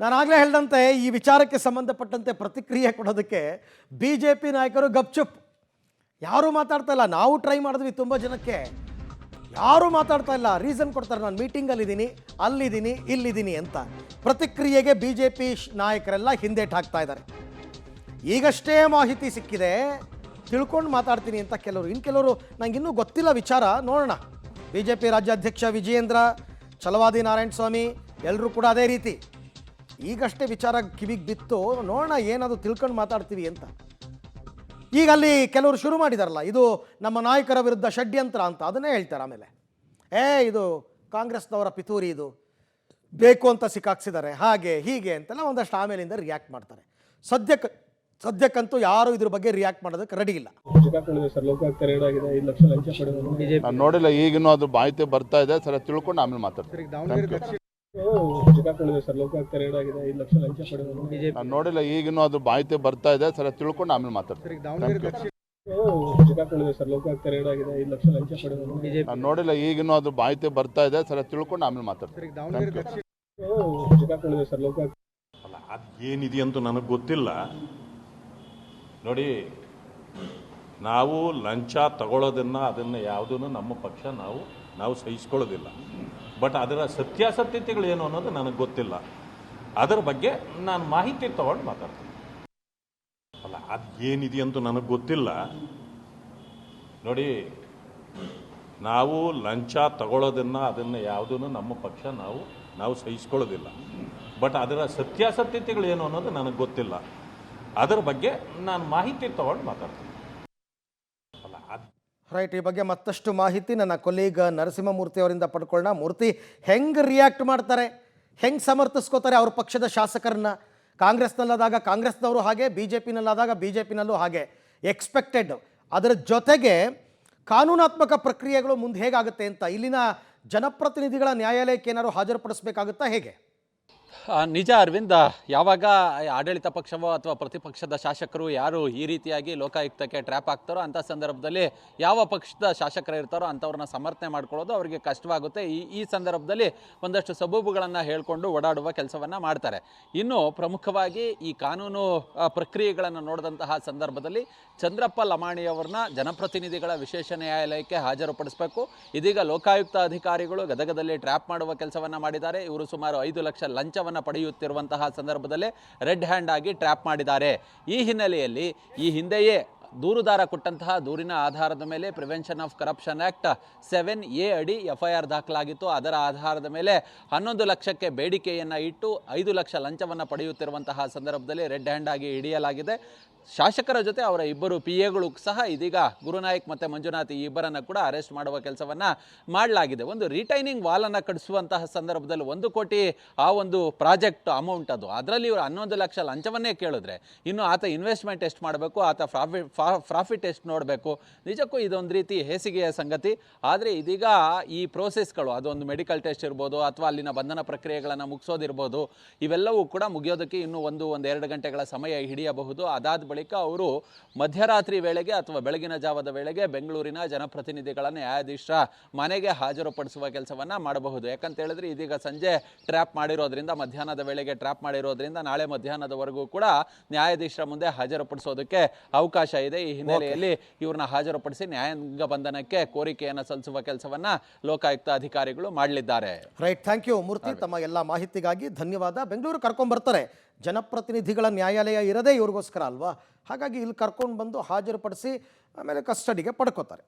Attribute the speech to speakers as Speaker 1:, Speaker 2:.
Speaker 1: ನಾನು ಆಗಲೇ ಹೇಳಿದಂತೆ ಈ ವಿಚಾರಕ್ಕೆ ಸಂಬಂಧಪಟ್ಟಂತೆ ಪ್ರತಿಕ್ರಿಯೆ ಕೊಡೋದಕ್ಕೆ BJP ನಾಯಕರು ಗಪ್ಚುಪ್, ಯಾರೂ ಮಾತಾಡ್ತಾ ಇಲ್ಲ. ನಾವು ಟ್ರೈ ಮಾಡಿದ್ವಿ ತುಂಬ ಜನಕ್ಕೆ, ಯಾರೂ ಮಾತಾಡ್ತಾ ಇಲ್ಲ. ರೀಸನ್ ಕೊಡ್ತಾರೆ, ನಾನು ಮೀಟಿಂಗಲ್ಲಿದ್ದೀನಿ, ಅಲ್ಲಿದ್ದೀನಿ, ಇಲ್ಲಿದ್ದೀನಿ ಅಂತ. ಪ್ರತಿಕ್ರಿಯೆಗೆ BJP ನಾಯಕರೆಲ್ಲ ಹಿಂದೇಟು ಹಾಕ್ತಾ ಇದ್ದಾರೆ. ಈಗಷ್ಟೇ ಮಾಹಿತಿ ಸಿಕ್ಕಿದೆ, ತಿಳ್ಕೊಂಡು ಮಾತಾಡ್ತೀನಿ ಅಂತ ಕೆಲವರು. ಇನ್ನು ಕೆಲವರು ನಂಗೆ ಇನ್ನೂ ಗೊತ್ತಿಲ್ಲ ವಿಚಾರ, ನೋಡೋಣ. BJP ರಾಜ್ಯಾಧ್ಯಕ್ಷ ವಿಜಯೇಂದ್ರ, ಛಲವಾದಿ ನಾರಾಯಣಸ್ವಾಮಿ ಎಲ್ಲರೂ ಕೂಡ ಅದೇ ರೀತಿ. ಈಗಷ್ಟೇ ವಿಚಾರ ಕಿವಿಗೆ ಬಿತ್ತು, ನೋಡೋಣ ಏನದು ತಿಳ್ಕೊಂಡು ಮಾತಾಡ್ತೀವಿ ಅಂತ. ಈಗ ಅಲ್ಲಿ ಕೆಲವರು ಶುರು ಮಾಡಿದಾರಲ್ಲ, ಇದು ನಮ್ಮ ನಾಯಕರ ವಿರುದ್ಧ ಷಡ್ಯಂತ್ರ ಅಂತ, ಅದನ್ನೇ ಹೇಳ್ತಾರೆ. ಆಮೇಲೆ ಇದು ಕಾಂಗ್ರೆಸ್ನವರ ಪಿತೂರಿ, ಇದು ಬೇಕು ಅಂತ ಸಿಕ್ಕಾಕ್ಸಿದ್ದಾರೆ, ಹಾಗೆ ಹೀಗೆ ಅಂತೆಲ್ಲ ಒಂದಷ್ಟು ಆಮೇಲಿಂದ ರಿಯಾಕ್ಟ್ ಮಾಡ್ತಾರೆ. ಸದ್ಯಕ್ಕಂತೂ ಯಾರು ಇದ್ರ ಬಗ್ಗೆ ರಿಯಾಕ್ಟ್ ಮಾಡೋದಕ್ಕೆ ರೆಡಿ ಇಲ್ಲ.
Speaker 2: ನಾನು ನೋಡಿಲ್ಲ, ಈಗಿನೂ ಅದು ಮಾಹಿತಿ ಬರ್ತಾ ಇದೆ ಸರ್, ತಿಳ್ಕೊಂಡು ಆಮೇಲೆ ಮಾತಾಡ್ತೀನಿ. ನಾನು ನೋಡಿಲ್ಲ, ಈಗಿನೂ ಅದು ಮಾಹಿತಿ ಬರ್ತಾ ಇದೆ ಸರ್, ತಿಳ್ಕೊಂಡು ಆಮೇಲೆ ಮಾತಾಡ್ತೀನಿ. ನಾನು ನೋಡಿಲ್ಲ, ಈಗಿನೂ ಅದು ಮಾಹಿತಿ ಬರ್ತಾ ಇದೆ ಸರ್, ತಿಳ್ಕೊಂಡು ಆಮೇಲೆ ಮಾತಾಡ್ತೀನಿ.
Speaker 3: ಅದೇನಿದೆಯಂತೂ ನನಗೆ ಗೊತ್ತಿಲ್ಲ. ನೋಡಿ, ನಾವು ಲಂಚ ತಗೊಳ್ಳೋದನ್ನು ಅದನ್ನು ಯಾವುದನ್ನು ನಮ್ಮ ಪಕ್ಷ ನಾವು ಸಹಿಸ್ಕೊಳ್ಳೋದಿಲ್ಲ. ಬಟ್ ಅದರ ಸತ್ಯಾಸತ್ಯತೆಗಳು ಏನು ಅನ್ನೋದು ನನಗೆ ಗೊತ್ತಿಲ್ಲ. ಅದರ ಬಗ್ಗೆ ನಾನು ಮಾಹಿತಿ ತಗೊಂಡು ಮಾತಾಡ್ತೀನಿ. ಅಲ್ಲ, ಅದೇನಿದೆಯಂತೂ ನನಗೆ ಗೊತ್ತಿಲ್ಲ. ನೋಡಿ, ನಾವು ಲಂಚ ತಗೊಳ್ಳೋದನ್ನು ಅದನ್ನು ಯಾವುದನ್ನು ನಮ್ಮ ಪಕ್ಷ ನಾವು ಸಹಿಸ್ಕೊಳ್ಳೋದಿಲ್ಲ. ಬಟ್ ಅದರ ಸತ್ಯಾಸತ್ಯತೆಗಳು ಏನು ಅನ್ನೋದು ನನಗೆ ಗೊತ್ತಿಲ್ಲ. ಅದರ ಬಗ್ಗೆ ನಾನು ಮಾಹಿತಿ ತಗೊಂಡು ಮಾತಾಡ್ತೀನಿ.
Speaker 1: ರೈಟ್, ಈ ಬಗ್ಗೆ ಮತ್ತಷ್ಟು ಮಾಹಿತಿ ನನ್ನ ಕೊಲೀಗ್ ನರಸಿಂಹಮೂರ್ತಿ ಅವರಿಂದ ಪಡ್ಕೊಳ್ಳೋಣ. ಮೂರ್ತಿ, ಹೆಂಗೆ ರಿಯಾಕ್ಟ್ ಮಾಡ್ತಾರೆ, ಹೆಂಗೆ ಸಮರ್ಥಿಸ್ಕೋತಾರೆ ಅವ್ರ ಪಕ್ಷದ ಶಾಸಕರನ್ನ? ಕಾಂಗ್ರೆಸ್ನಲ್ಲಾದಾಗ ಕಾಂಗ್ರೆಸ್ನವರು ಹಾಗೆ, BJPನಲ್ಲಾದಾಗ BJPನಲ್ಲೂ ಹಾಗೆ ಎಕ್ಸ್ಪೆಕ್ಟೆಡ್. ಅದರ ಜೊತೆಗೆ ಕಾನೂನಾತ್ಮಕ ಪ್ರಕ್ರಿಯೆಗಳು ಮುಂದೆ ಹೇಗಾಗುತ್ತೆ ಅಂತ ಇಲ್ಲಿನ ಜನಪ್ರತಿನಿಧಿಗಳ ನ್ಯಾಯಾಲಯಕ್ಕೆ ಏನಾದ್ರು ಹಾಜರುಪಡಿಸಬೇಕಾಗುತ್ತಾ, ಹೇಗೆ?
Speaker 4: ನಿಜ ಅರವಿಂದ, ಯಾವಾಗ ಆಡಳಿತ ಪಕ್ಷವೋ ಅಥವಾ ಪ್ರತಿಪಕ್ಷದ ಶಾಸಕರು ಯಾರು ಈ ರೀತಿಯಾಗಿ ಲೋಕಾಯುಕ್ತಕ್ಕೆ ಟ್ರ್ಯಾಪ್ ಆಗ್ತಾರೋ ಅಂಥ ಸಂದರ್ಭದಲ್ಲಿ ಯಾವ ಪಕ್ಷದ ಶಾಸಕರು ಇರ್ತಾರೋ ಅಂಥವ್ರನ್ನ ಸಮರ್ಥನೆ ಮಾಡ್ಕೊಳ್ಳೋದು ಅವರಿಗೆ ಕಷ್ಟವಾಗುತ್ತೆ. ಈ ಸಂದರ್ಭದಲ್ಲಿ ಒಂದಷ್ಟು ಸಬೂಬುಗಳನ್ನು ಹೇಳಿಕೊಂಡು ಓಡಾಡುವ ಕೆಲಸವನ್ನು ಮಾಡ್ತಾರೆ. ಇನ್ನು ಪ್ರಮುಖವಾಗಿ ಈ ಕಾನೂನು ಪ್ರಕ್ರಿಯೆಗಳನ್ನು ನೋಡಿದಂತಹ ಸಂದರ್ಭದಲ್ಲಿ ಚಂದ್ರಪ್ಪ ಲಮಾಣಿಯವರನ್ನ ಜನಪ್ರತಿನಿಧಿಗಳ ವಿಶೇಷ ನ್ಯಾಯಾಲಯಕ್ಕೆ ಹಾಜರುಪಡಿಸಬೇಕು. ಇದೀಗ ಲೋಕಾಯುಕ್ತ ಅಧಿಕಾರಿಗಳು ಗದಗದಲ್ಲಿ ಟ್ರ್ಯಾಪ್ ಮಾಡುವ ಕೆಲಸವನ್ನು ಮಾಡಿದ್ದಾರೆ. ಇವರು ಸುಮಾರು 5 ಲಕ್ಷ ಲಂಚವನ್ನು ಪಡೆಯುತ್ತಿರುವಂತಹ ಸಂದರ್ಭದಲ್ಲಿ ರೆಡ್ ಹ್ಯಾಂಡ್ ಆಗಿ ಟ್ರ್ಯಾಪ್ ಮಾಡಿದ್ದಾರೆ. ಈ ಹಿನ್ನೆಲೆಯಲ್ಲಿ ಈ ಹಿಂದೆಯೇ ದೂರುದಾರ ಕೊಟ್ಟಂತಹ ದೂರಿನ ಆಧಾರದ ಮೇಲೆ prevention of corruption act 7A ಅಡಿ FIR ದಾಖಲಾಗಿತ್ತು. ಅದರ ಆಧಾರದ ಮೇಲೆ 11 ಲಕ್ಷಕ್ಕೆ ಬೇಡಿಕೆಯನ್ನು ಇಟ್ಟು 5 ಲಕ್ಷ ಲಂಚವನ್ನು ಪಡೆಯುತ್ತಿರುವಂತಹ ಸಂದರ್ಭದಲ್ಲಿ ರೆಡ್ ಹ್ಯಾಂಡ್ ಆಗಿ ಹಿಡಿಯಲಾಗಿದೆ. ಶಾಸಕರ ಜೊತೆ ಅವರ ಇಬ್ಬರು PAಗಳು ಸಹ ಇದೀಗ ಗುರುನಾಯಕ್ ಮತ್ತು ಮಂಜುನಾಥ್ ಈ ಇಬ್ಬರನ್ನು ಕೂಡ ಅರೆಸ್ಟ್ ಮಾಡುವ ಕೆಲಸವನ್ನು ಮಾಡಲಾಗಿದೆ. ಒಂದು ರಿಟೈನಿಂಗ್ ವಾಲನ್ನು ಕಟ್ಟಿಸುವಂತಹ ಸಂದರ್ಭದಲ್ಲಿ 1 ಕೋಟಿ ಆ ಒಂದು ಪ್ರಾಜೆಕ್ಟ್ ಅಮೌಂಟ್ ಅದು, ಅದರಲ್ಲಿ ಇವರು 11 ಲಕ್ಷ ಲಂಚವನ್ನೇ ಕೇಳಿದ್ರೆ ಇನ್ನು ಆತ ಇನ್ವೆಸ್ಟ್ಮೆಂಟ್ ಎಷ್ಟು ಮಾಡಬೇಕು, ಆತ ಪ್ರಾಫಿಟ್ ಎಷ್ಟು ನೋಡಬೇಕು. ನಿಜಕ್ಕೂ ಇದೊಂದು ರೀತಿ ಹೇಸಿಗೆಯ ಸಂಗತಿ. ಆದರೆ ಇದೀಗ ಈ ಪ್ರೋಸೆಸ್ಗಳು, ಅದೊಂದು ಮೆಡಿಕಲ್ ಟೆಸ್ಟ್ ಇರ್ಬೋದು ಅಥವಾ ಅಲ್ಲಿನ ಬಂಧನ ಪ್ರಕ್ರಿಯೆಗಳನ್ನು ಮುಗಿಸೋದಿರ್ಬೋದು, ಇವೆಲ್ಲವೂ ಕೂಡ ಮುಗಿಯೋದಕ್ಕೆ ಇನ್ನೂ 1-2 ಗಂಟೆಗಳ ಸಮಯ ಹಿಡಿಯಬಹುದು. ಅದಾದ ಬಳಿಕ ಅವರು ಮಧ್ಯರಾತ್ರಿ ವೇಳೆಗೆ ಅಥವಾ ಬೆಳಗಿನ ಜಾವದ ವೇಳೆಗೆ ಬೆಂಗಳೂರಿನ ಜನಪ್ರತಿನಿಧಿಗಳ ನ್ಯಾಯಾಧೀಶರ ಮನೆಗೆ ಹಾಜರುಪಡಿಸುವ ಕೆಲಸವನ್ನು ಮಾಡಬಹುದು. ಯಾಕಂತ ಹೇಳಿದ್ರೆ ಇದೀಗ ಸಂಜೆ ಟ್ರ್ಯಾಪ್ ಮಾಡಿರೋದ್ರಿಂದ, ಮಧ್ಯಾಹ್ನದ ವೇಳೆಗೆ ಟ್ರ್ಯಾಪ್ ಮಾಡಿರೋದ್ರಿಂದ ನಾಳೆ ಮಧ್ಯಾಹ್ನದವರೆಗೂ ಕೂಡ ನ್ಯಾಯಾಧೀಶರ ಮುಂದೆ ಹಾಜರುಪಡಿಸೋದಕ್ಕೆ ಅವಕಾಶ ಇದೆ. ಈ ಹಿನ್ನೆಲೆಯಲ್ಲಿ ಇವ್ರನ್ನ ಹಾಜರುಪಡಿಸಿ ನ್ಯಾಯಾಂಗ ಬಂಧನಕ್ಕೆ ಕೋರಿಕೆಯನ್ನು ಸಲ್ಲಿಸುವ ಕೆಲಸವನ್ನ ಲೋಕಾಯುಕ್ತ ಅಧಿಕಾರಿಗಳು ಮಾಡಲಿದ್ದಾರೆ.
Speaker 1: ರೈಟ್, ಥ್ಯಾಂಕ್ ಯು ಮೂರ್ತಿ, ತಮ್ಮ ಎಲ್ಲ ಮಾಹಿತಿಗಾಗಿ ಧನ್ಯವಾದ. ಬೆಂಗಳೂರು ಕರ್ಕೊಂಡ್ಬರ್ತಾರೆ, ಜನಪ್ರತಿನಿಧಿಗಳ ನ್ಯಾಯಾಲಯ ಇರದೇ ಇವ್ರಿಗೋಸ್ಕರ ಅಲ್ವಾ, ಹಾಗಾಗಿ ಇಲ್ಲಿ ಕರ್ಕೊಂಡು ಬಂದು ಹಾಜರುಪಡಿಸಿ ಆಮೇಲೆ ಕಸ್ಟಡಿಗೆ ಪಡ್ಕೋತಾರೆ.